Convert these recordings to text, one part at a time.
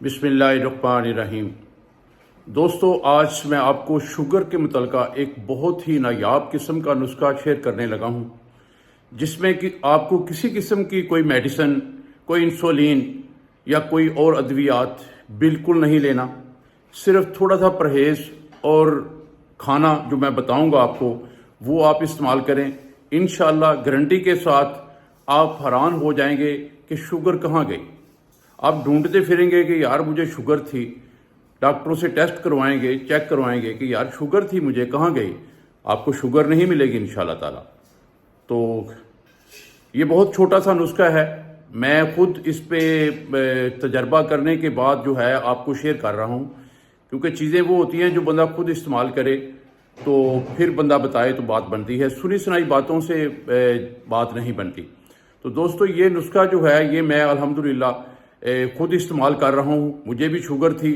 बिस्मिल्लाहिर्रहमानिर्रहीम। दोस्तों, आज मैं आपको शुगर के मुतल्लिक़ा एक बहुत ही नायाब किस्म का नुस्खा शेयर करने लगा हूँ, जिसमें कि आपको किसी किस्म की कोई मेडिसिन, कोई इंसुलिन या कोई और अद्वियात बिल्कुल नहीं लेना। सिर्फ थोड़ा सा परहेज़ और खाना जो मैं बताऊँगा आपको वो आप इस्तेमाल करें। इंशाअल्लाह गारंटी के साथ आप हैरान हो जाएंगे कि शुगर कहाँ गई। आप ढूंढते फिरेंगे कि यार मुझे शुगर थी, डॉक्टरों से टेस्ट करवाएंगे, चेक करवाएंगे कि यार शुगर थी मुझे, कहाँ गई। आपको शुगर नहीं मिलेगी इंशाल्लाह ताला। तो ये बहुत छोटा सा नुस्खा है, मैं खुद इस पे तजर्बा करने के बाद जो है आपको शेयर कर रहा हूँ, क्योंकि चीज़ें वो होती हैं जो बंदा खुद इस्तेमाल करे तो फिर बंदा बताए तो बात बनती है, सुनी सुनाई बातों से बात नहीं बनती। तो दोस्तों, ये नुस्खा जो है ये मैं अल्हम्दुलिल्लाह खुद इस्तेमाल कर रहा हूँ। मुझे भी शुगर थी,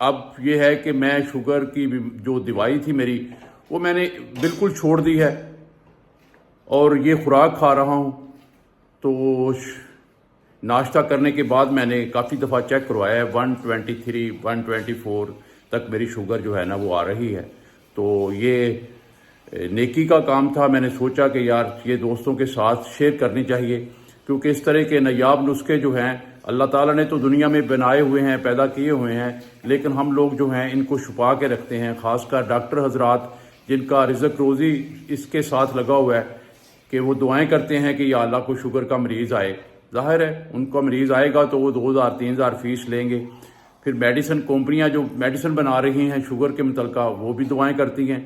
अब ये है कि मैं शुगर की जो दवाई थी मेरी वो मैंने बिल्कुल छोड़ दी है और ये खुराक खा रहा हूँ। तो नाश्ता करने के बाद मैंने काफ़ी दफ़ा चेक करवाया है, 123 124 तक मेरी शुगर जो है ना वो आ रही है। तो ये नेकी का काम था, मैंने सोचा कि यार ये दोस्तों के साथ शेयर करनी चाहिए, क्योंकि इस तरह के नायाब नुस्खे जो हैं अल्लाह ताला ने तो दुनिया में बनाए हुए हैं, पैदा किए हुए हैं, लेकिन हम लोग जो हैं इनको छुपा के रखते हैं। ख़ासकर डॉक्टर हजरात जिनका रिज़्क रोज़ी इसके साथ लगा हुआ है कि वो दुआएं करते हैं कि या अल्लाह को शुगर का मरीज़ आए। ज़ाहिर है उनका मरीज़ आएगा तो वो 2000-3000 फीस लेंगे। फिर मेडिसिन कंपनियाँ जो मेडिसिन बना रही हैं शुगर के मुतल्लिक़ा वो भी दुआएँ करती हैं।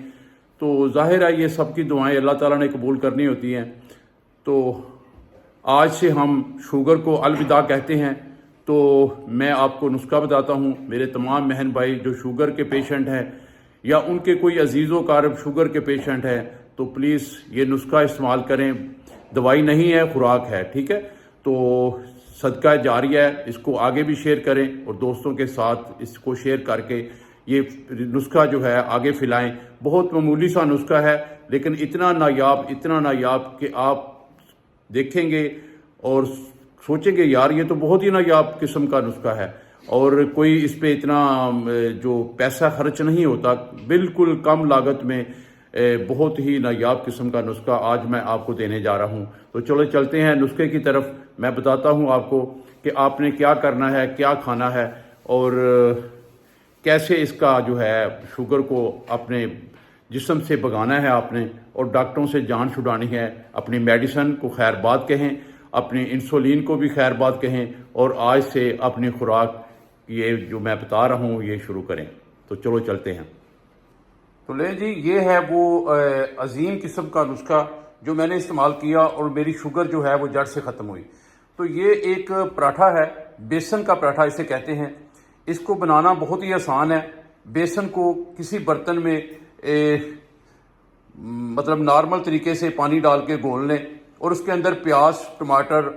तो ज़ाहिर है ये सब की दुआएँ अल्लाह ताला ने कबूल करनी होती हैं। तो आज से हम शुगर को अलविदा कहते हैं। तो मैं आपको नुस्खा बताता हूँ। मेरे तमाम बहन भाई जो शुगर के पेशेंट हैं या उनके कोई अजीज़ो कारब शुगर के पेशेंट हैं तो प्लीज़ ये नुस्खा इस्तेमाल करें। दवाई नहीं है, खुराक है, ठीक है। तो सदका जारिया है, इसको आगे भी शेयर करें और दोस्तों के साथ इसको शेयर करके ये नुस्खा जो है आगे फैलाएं। बहुत मामूली सा नुस्खा है, लेकिन इतना नायाब कि आप देखेंगे और सोचेंगे यार ये तो बहुत ही नायाब किस्म का नुस्खा है और कोई इस पे इतना जो पैसा खर्च नहीं होता, बिल्कुल कम लागत में बहुत ही नायाब किस्म का नुस्खा आज मैं आपको देने जा रहा हूँ। तो चलो चलते हैं नुस्खे की तरफ। मैं बताता हूँ आपको कि आपने क्या करना है, क्या खाना है और कैसे इसका जो है शुगर को अपने जिस्म से भगाना है आपने, और डॉक्टरों से जान छुड़ानी है। अपनी मेडिसिन को खैरबाद कहें, अपनी इंसुलिन को भी खैरबाद कहें और आज से अपनी खुराक ये जो मैं बता रहा हूँ ये शुरू करें। तो चलो चलते हैं। तो ले जी, ये है वो अजीम किस्म का नुस्खा जो मैंने इस्तेमाल किया और मेरी शुगर जो है वो जड़ से ख़त्म हुई। तो ये एक पराठा है, बेसन का पराठा इसे कहते हैं। इसको बनाना बहुत ही आसान है। बेसन को किसी बर्तन में मतलब नॉर्मल तरीके से पानी डाल के घोल लें और उसके अंदर प्याज, टमाटर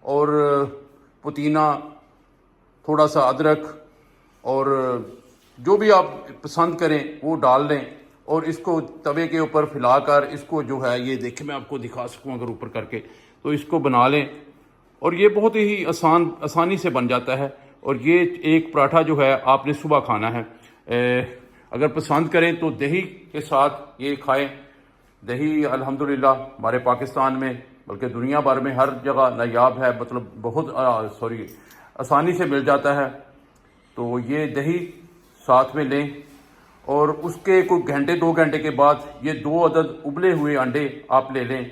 और पुदीना, थोड़ा सा अदरक और जो भी आप पसंद करें वो डाल लें और इसको तवे के ऊपर फैलाकर इसको जो है ये देखिए मैं आपको दिखा सकूं अगर ऊपर करके, तो इसको बना लें और ये बहुत ही आसानी से बन जाता है। और ये एक पराठा जो है आपने सुबह खाना है। अगर पसंद करें तो दही के साथ ये खाएं। दही अल्हम्दुलिल्लाह हमारे पाकिस्तान में बल्कि दुनिया भर में हर जगह नायाब है, मतलब बहुत आसानी से मिल जाता है। तो ये दही साथ में लें और उसके कोई घंटे 2 घंटे के बाद ये 2 अदद उबले हुए अंडे आप ले लें।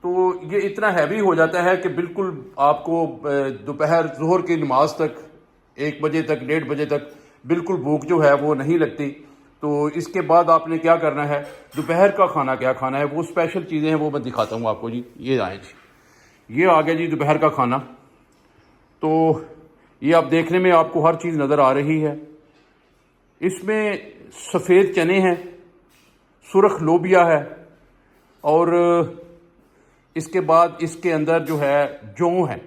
तो ये इतना हैवी हो जाता है कि बिल्कुल आपको दोपहर ज़ोहर की नमाज तक 1 बजे तक 1:30 बजे तक बिल्कुल भूख जो है वो नहीं लगती। तो इसके बाद आपने क्या करना है, दोपहर का खाना क्या खाना है, वो स्पेशल चीज़ें हैं वो मैं दिखाता हूँ आपको जी। ये आए जी, ये आ गया जी दोपहर का खाना। तो ये आप देखने में आपको हर चीज़ नज़र आ रही है। इसमें सफ़ेद चने हैं, सुरख लोबिया है और इसके बाद इसके अंदर जो है जौ है।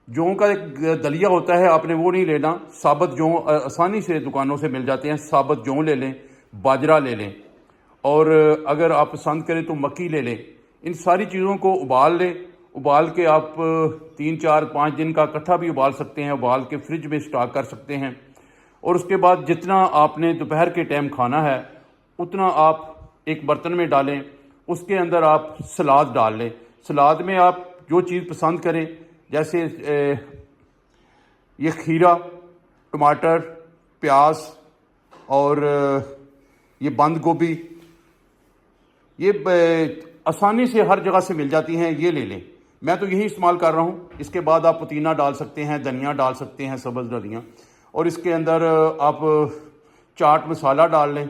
जौ का एक दलिया होता है, आपने वो नहीं लेना। साबुत जौ आसानी से दुकानों से मिल जाते हैं, साबुत जौ ले लें, बाजरा ले लें और अगर आप पसंद करें तो मक्की ले लें। इन सारी चीज़ों को उबाल लें ابال کے آپ 3 4 5 دن کا اکٹھا بھی ابال سکتے ہیں، ابال کے فریج میں اسٹاک کر سکتے ہیں۔ اور اس کے بعد جتنا آپ نے دوپہر کے ٹائم کھانا ہے اتنا آپ ایک برتن میں ڈالیں، اس کے اندر آپ سلاد ڈال لیں۔ سلاد میں آپ جو چیز پسند کریں، جیسے یہ کھیرا، ٹماٹر، پیاز اور یہ بند گوبھی، یہ آسانی سے ہر جگہ سے مل جاتی ہیں، یہ لے لیں۔ میں تو یہی استعمال کر رہا ہوں۔ اس کے بعد آپ پودینہ ڈال سکتے ہیں، دھنیا ڈال سکتے ہیں، سبز دھنیا، اور اس کے اندر آپ چاٹ مسالہ ڈال لیں،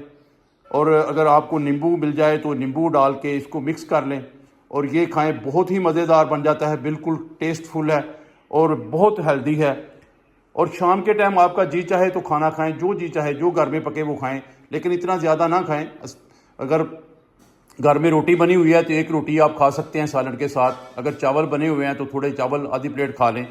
اور اگر آپ کو نیمبو مل جائے تو نیمبو ڈال کے اس کو مکس کر لیں اور یہ کھائیں۔ بہت ہی مزیدار بن جاتا ہے، بالکل ٹیسٹ فل ہے اور بہت ہیلدی ہے۔ اور شام کے ٹائم آپ کا جی چاہے تو کھانا کھائیں، جو جی چاہے جو گھر میں پکے وہ کھائیں، لیکن اتنا زیادہ نہ کھائیں۔ اگر گھر میں روٹی بنی ہوئی ہے تو ایک روٹی آپ کھا سکتے ہیں سالن کے ساتھ، اگر چاول بنے ہوئے ہیں تو تھوڑے چاول آدھی پلیٹ کھا لیں،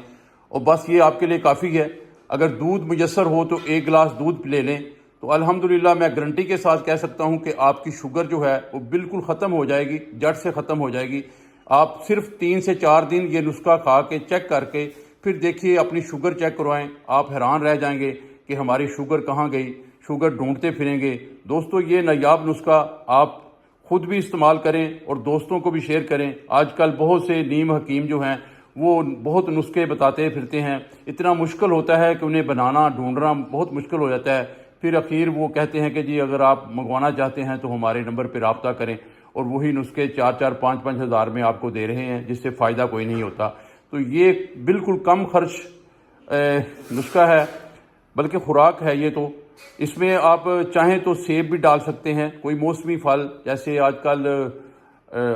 اور بس یہ آپ کے لیے کافی ہے۔ اگر دودھ میسر ہو تو 1 گلاس دودھ لے لیں، تو الحمدللہ میں گارنٹی کے ساتھ کہہ سکتا ہوں کہ آپ کی شوگر جو ہے وہ بالکل ختم ہو جائے گی، جڑ سے ختم ہو جائے گی۔ آپ صرف 3 سے 4 دن یہ نسخہ کھا کے چیک کر کے پھر دیکھیے، اپنی شوگر چیک کروائیں، آپ حیران رہ جائیں گے کہ ہماری شوگر کہاں گئی، شوگر ڈھونڈتے پھریں گے۔ دوستو، یہ نایاب نسخہ آپ خود بھی استعمال کریں اور دوستوں کو بھی شیئر کریں۔ آج کل بہت سے نیم حکیم جو ہیں وہ بہت نسخے بتاتے پھرتے ہیں، اتنا مشکل ہوتا ہے کہ انہیں بنانا ڈھونڈنا بہت مشکل ہو جاتا ہے۔ پھر اخیر وہ کہتے ہیں کہ جی اگر آپ منگوانا چاہتے ہیں تو ہمارے نمبر پہ رابطہ کریں، اور وہی نسخے 4 5 ہزار میں آپ کو دے رہے ہیں، جس سے فائدہ کوئی نہیں ہوتا۔ تو یہ بالکل کم خرچ نسخہ ہے، بلکہ خوراک ہے یہ تو۔ اس میں آپ چاہیں تو سیب بھی ڈال سکتے ہیں، کوئی موسمی پھل، جیسے آج کل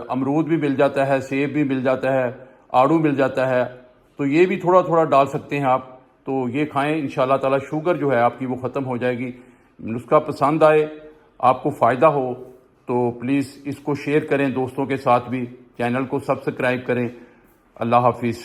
امرود بھی مل جاتا ہے، سیب بھی مل جاتا ہے، آڑو مل جاتا ہے، تو یہ بھی تھوڑا تھوڑا ڈال سکتے ہیں آپ۔ تو یہ کھائیں، انشاءاللہ تعالی شوگر جو ہے آپ کی وہ ختم ہو جائے گی۔ نسخہ پسند آئے، آپ کو فائدہ ہو تو پلیز اس کو شیئر کریں دوستوں کے ساتھ بھی، چینل کو سبسکرائب کریں۔ اللہ حافظ۔